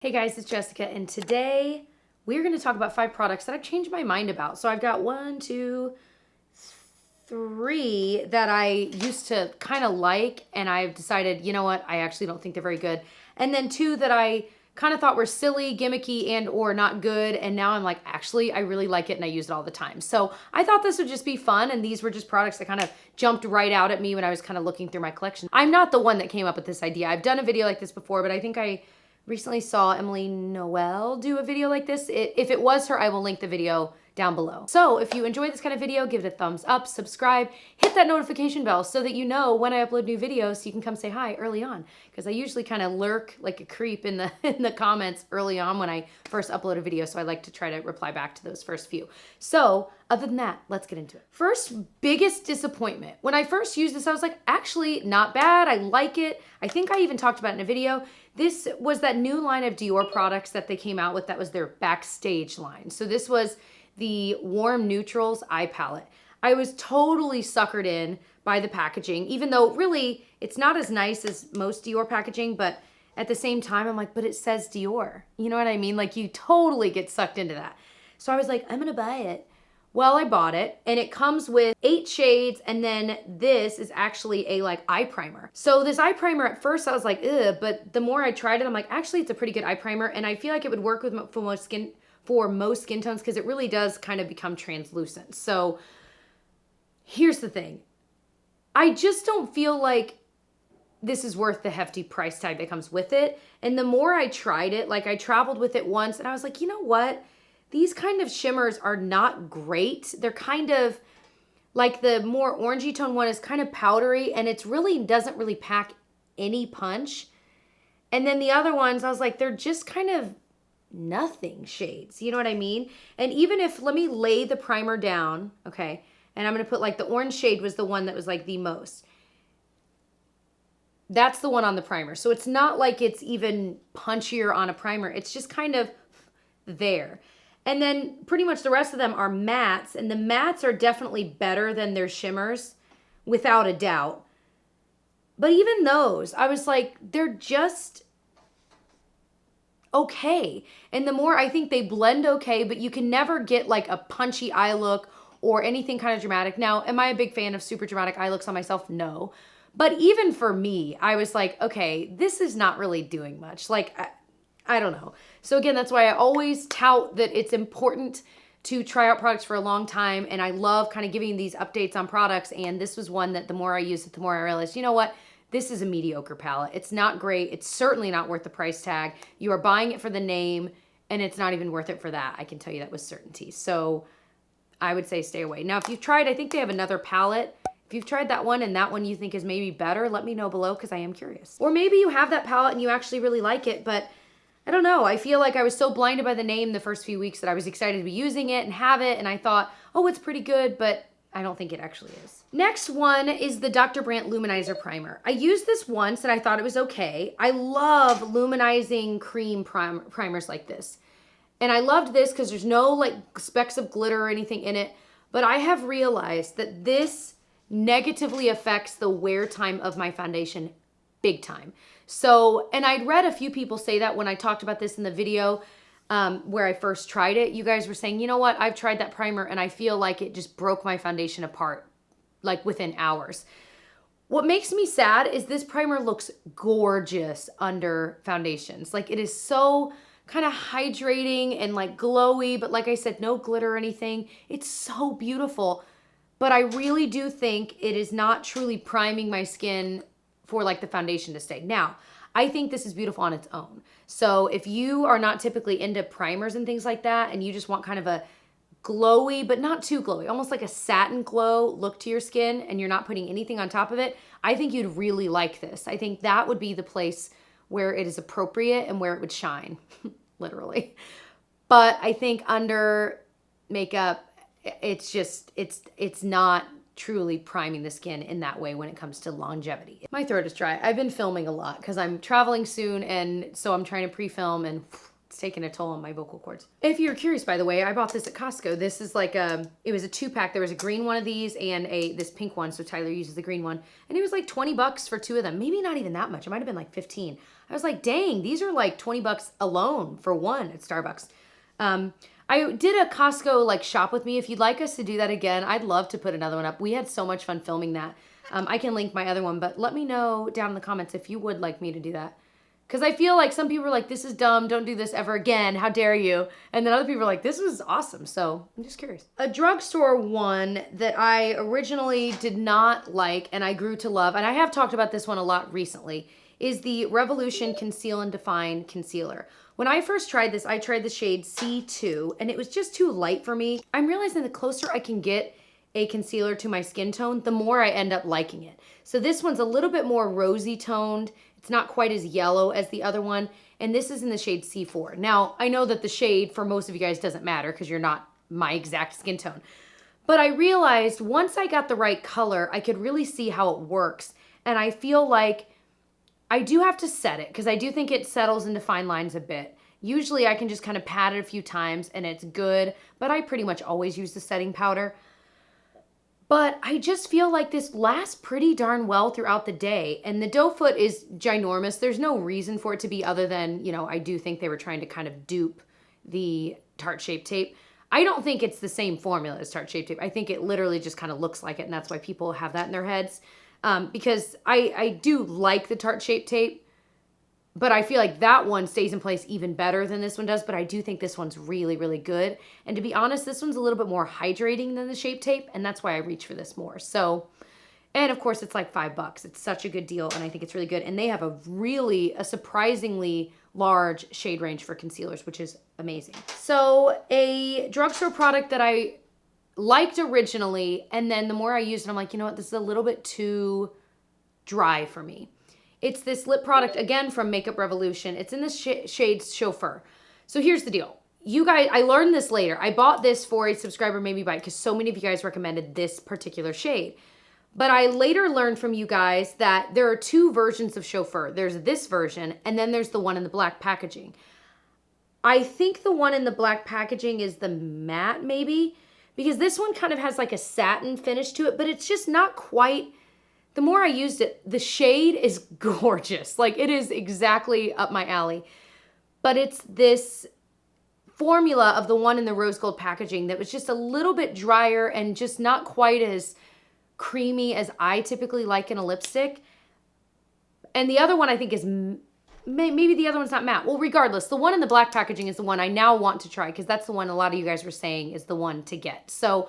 Hey guys, it's Jessica, and today we're going to talk about 5 products that I've changed my mind about. So I've got 1, 2, 3 that I used to kind of like, and I've decided, you know what, I actually don't think they're very good. And then 2 that I kind of thought were silly, gimmicky, and or not good, and now I'm like, actually, I really like it and I use it all the time. So I thought this would just be fun, and these were just products that kind of jumped right out at me when I was kind of looking through my collection. I'm not the one that came up with this idea. I've done a video like this before, but I think I recently saw Emily Noel do a video like this. If it was her, I will link the video down below. So if you enjoy this kind of video, give it a thumbs up, subscribe, hit that notification bell so that you know when I upload new videos so you can come say hi early on. Because I usually kind of lurk like a creep in the comments early on when I first upload a video, so I like to try to reply back to those first few. So other than that, let's get into it. First, biggest disappointment. When I first used this, I was like, actually not bad, I like it. I think I even talked about it in a video. This was that new line of Dior products that they came out with that was their Backstage line. So this was the Warm Neutrals eye palette. I was totally suckered in by the packaging, even though really it's not as nice as most Dior packaging, but at the same time, I'm like, but it says Dior. You know what I mean? Like you totally get sucked into that. So I was like, I'm gonna buy it. Well, I bought it, and it comes with 8 shades, and then this is actually a like eye primer. So this eye primer, at first I was like, ugh, but the more I tried it, I'm like, actually it's a pretty good eye primer, and I feel like it would work with for most skin tones because it really does kind of become translucent. So here's the thing. I just don't feel like this is worth the hefty price tag that comes with it. And the more I tried it, like I traveled with it once, and I was like, you know what? These kind of shimmers are not great. They're kind of like the more orangey tone one is kind of powdery, and it's really doesn't really pack any punch. And then the other ones, I was like, they're just kind of nothing shades. You know what I mean? And even if, let me lay the primer down, okay? And I'm going to put like the orange shade was the one that was like the most. That's the one on the primer. So it's not like it's even punchier on a primer. It's just kind of there. And then pretty much the rest of them are mattes, and the mattes are definitely better than their shimmers, without a doubt. But even those, I was like, they're just okay. And the more I think they blend okay, but you can never get like a punchy eye look or anything kind of dramatic. Now, am I a big fan of super dramatic eye looks on myself? No. But even for me, I was like, okay, this is not really doing much. Like, I don't know. So again, that's why I always tout that it's important to try out products for a long time. And I love kind of giving these updates on products. And this was one that the more I use it, the more I realized, you know what? This is a mediocre palette. It's not great. It's certainly not worth the price tag. You are buying it for the name, and it's not even worth it for that. I can tell you that with certainty. So I would say stay away. Now, if you've tried, I think they have another palette. If you've tried that one and that one you think is maybe better, let me know below because I am curious. Or maybe you have that palette and you actually really like it, but I don't know. I feel like I was so blinded by the name the first few weeks that I was excited to be using it and have it, and I thought, oh, it's pretty good, but I don't think it actually is. Next one is the Dr. Brandt Luminizer Primer. I used this once and I thought it was okay. I love luminizing cream primers like this. And I loved this because there's no like specks of glitter or anything in it, but I have realized that this negatively affects the wear time of my foundation big time. So, and I'd read a few people say that when I talked about this in the video where I first tried it. You guys were saying, you know what, I've tried that primer and I feel like it just broke my foundation apart like within hours. What makes me sad is this primer looks gorgeous under foundations. Like it is so kind of hydrating and like glowy, but like I said, no glitter or anything. It's so beautiful. But I really do think it is not truly priming my skin for like the foundation to stay. Now, I think this is beautiful on its own. So if you are not typically into primers and things like that, and you just want kind of a glowy, but not too glowy, almost like a satin glow look to your skin, and you're not putting anything on top of it, I think you'd really like this. I think that would be the place where it is appropriate and where it would shine, literally. But I think under makeup, it's just, it's not truly priming the skin in that way when it comes to longevity. My throat is dry. I've been filming a lot because I'm traveling soon, and so I'm trying to pre-film, and it's taking a toll on my vocal cords. If you're curious, by the way, I bought this at Costco. This is like it was a 2-pack. There was a green one of these and this pink one, so Tyler uses the green one. And it was like 20 bucks for 2 of them. Maybe not even that much. It might have been like 15. I was like, dang, these are like 20 bucks alone for one at Starbucks. I did a Costco like shop with me. If you'd like us to do that again, I'd love to put another one up. We had so much fun filming that. I can link my other one, but let me know down in the comments if you would like me to do that. Because I feel like some people are like, this is dumb, don't do this ever again, how dare you? And then other people are like, this was awesome. So I'm just curious. A drugstore one that I originally did not like and I grew to love, and I have talked about this one a lot recently, is the Revolution Conceal and Define Concealer. When I first tried this, I tried the shade C2 and it was just too light for me. I'm realizing the closer I can get a concealer to my skin tone, the more I end up liking it. So this one's a little bit more rosy toned. It's not quite as yellow as the other one. And this is in the shade C4. Now, I know that the shade for most of you guys doesn't matter because you're not my exact skin tone. But I realized once I got the right color, I could really see how it works. And I feel like I do have to set it because I do think it settles into fine lines a bit. Usually I can just kind of pat it a few times and it's good, but I pretty much always use the setting powder. But I just feel like this lasts pretty darn well throughout the day. And the doe foot is ginormous. There's no reason for it to be other than, you know, I do think they were trying to kind of dupe the Tarte Shape Tape. I don't think it's the same formula as Tarte Shape Tape. I think it literally just kind of looks like it, and that's why people have that in their heads. Because I do like the Tarte Shape Tape, but I feel like that one stays in place even better than this one does, but I do think this one's really, really good. And to be honest, this one's a little bit more hydrating than the Shape Tape, and that's why I reach for this more. So, and of course, it's like $5. It's such a good deal, and I think it's really good. And they have a surprisingly large shade range for concealers, which is amazing. So, a drugstore product that I liked originally, and then the more I used it, I'm like, you know what, this is a little bit too dry for me. It's this lip product, again, from Makeup Revolution. It's in the shade Chaffeur. So here's the deal. You guys, I learned this later. I bought this for a subscriber maybe buy because so many of you guys recommended this particular shade. But I later learned from you guys that there are two versions of Chaffeur. There's this version, and then there's the one in the black packaging. I think the one in the black packaging is the matte, maybe, because this one kind of has like a satin finish to it, but it's just not quite. The more I used it, the shade is gorgeous. Like, it is exactly up my alley. But it's this formula of the one in the rose gold packaging that was just a little bit drier and just not quite as creamy as I typically like in a lipstick. And the other one I think is, maybe the other one's not matte. Well, regardless, the one in the black packaging is the one I now want to try because that's the one a lot of you guys were saying is the one to get. So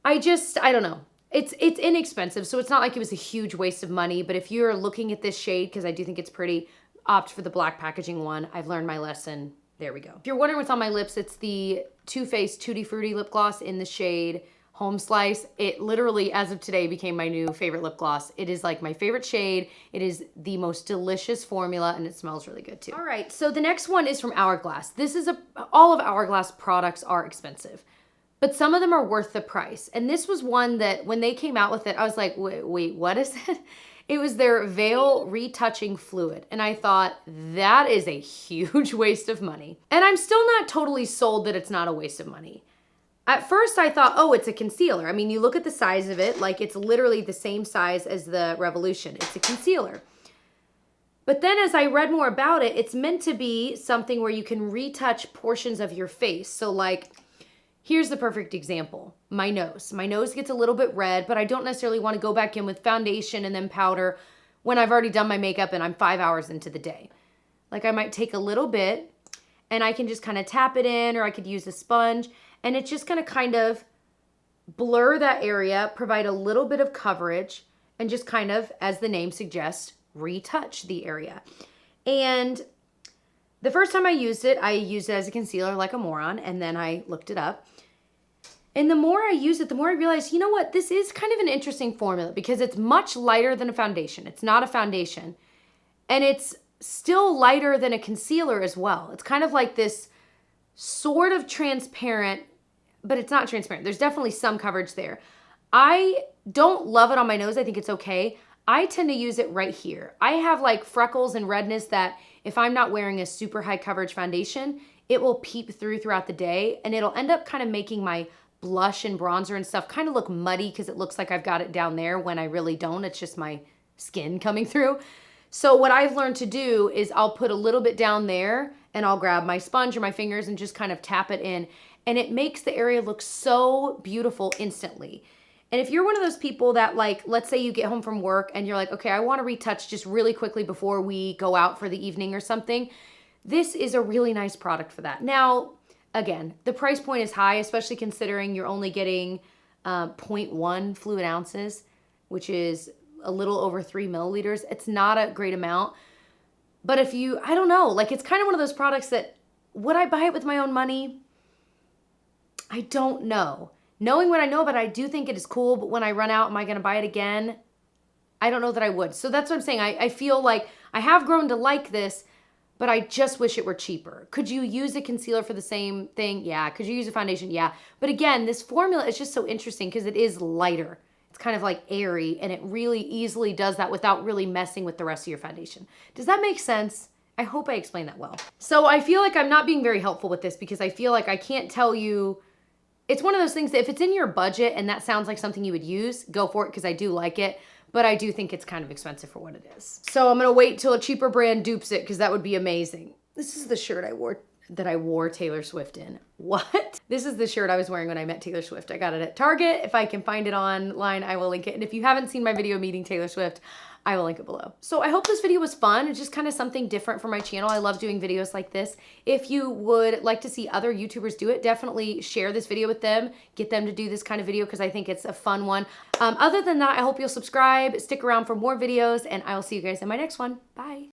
I don't know. It's inexpensive, so it's not like it was a huge waste of money, but if you're looking at this shade, because I do think it's pretty, opt for the black packaging one. I've learned my lesson. There we go. If you're wondering what's on my lips, it's the TooFaced Tutti Frutti lip gloss in the shade Home Slice. It literally, as of today, became my new favorite lip gloss. It is like my favorite shade. It is the most delicious formula, and it smells really good too. All right, so the next one is from Hourglass. This is all of Hourglass products are expensive, but some of them are worth the price. And this was one that when they came out with it, I was like, wait, what is it? It was their Veil Retouching Fluid. And I thought, that is a huge waste of money. And I'm still not totally sold that it's not a waste of money. At first I thought, oh, it's a concealer. I mean, you look at the size of it, like it's literally the same size as the Revolution. It's a concealer. But then as I read more about it, it's meant to be something where you can retouch portions of your face. So like, here's the perfect example. My nose. My nose gets a little bit red, but I don't necessarily want to go back in with foundation and then powder when I've already done my makeup and I'm 5 hours into the day. Like I might take a little bit and I can just kind of tap it in, or I could use a sponge, and it's just going to kind of blur that area, provide a little bit of coverage, and just kind of, as the name suggests, retouch the area. And the first time I used it as a concealer like a moron, and then I looked it up. And the more I use it, the more I realized, you know what, this is kind of an interesting formula because it's much lighter than a foundation. It's not a foundation. And it's still lighter than a concealer as well. It's kind of like this sort of transparent, but it's not transparent. There's definitely some coverage there. I don't love it on my nose. I think it's okay. I tend to use it right here. I have like freckles and redness that if I'm not wearing a super high coverage foundation, it will peep throughout the day, and it'll end up kind of making my blush and bronzer and stuff kind of look muddy because it looks like I've got it down there when I really don't. It's just my skin coming through. So what I've learned to do is I'll put a little bit down there and I'll grab my sponge or my fingers and just kind of tap it in. And it makes the area look so beautiful instantly. And if you're one of those people that, like, let's say you get home from work and you're like, okay, I want to retouch just really quickly before we go out for the evening or something, this is a really nice product for that. Now, again, the price point is high, especially considering you're only getting 0.1 fluid ounces, which is a little over 3 milliliters. It's not a great amount. But if you, I don't know, like, it's kind of one of those products that, would I buy it with my own money? I don't know. Knowing what I know, but I do think it is cool, but when I run out, am I going to buy it again? I don't know that I would. So that's what I'm saying. I feel like I have grown to like this, but I just wish it were cheaper. Could you use a concealer for the same thing? Yeah. Could you use a foundation? Yeah. But again, this formula is just so interesting because it is lighter. It's kind of like airy, and it really easily does that without really messing with the rest of your foundation. Does that make sense? I hope I explained that well. So I feel like I'm not being very helpful with this because I feel like I can't tell you. It's one of those things that if it's in your budget and that sounds like something you would use, go for it because I do like it. But I do think it's kind of expensive for what it is. So I'm going to wait till a cheaper brand dupes it because that would be amazing. This is the shirt I wore Taylor Swift in. What? This is the shirt I was wearing when I met Taylor Swift. I got it at Target. If I can find it online, I will link it. And if you haven't seen my video meeting Taylor Swift, I will link it below. So I hope this video was fun. It's just kind of something different for my channel. I love doing videos like this. If you would like to see other YouTubers do it, definitely share this video with them. Get them to do this kind of video because I think it's a fun one. Other than that, I hope you'll subscribe, stick around for more videos, and I will see you guys in my next one. Bye.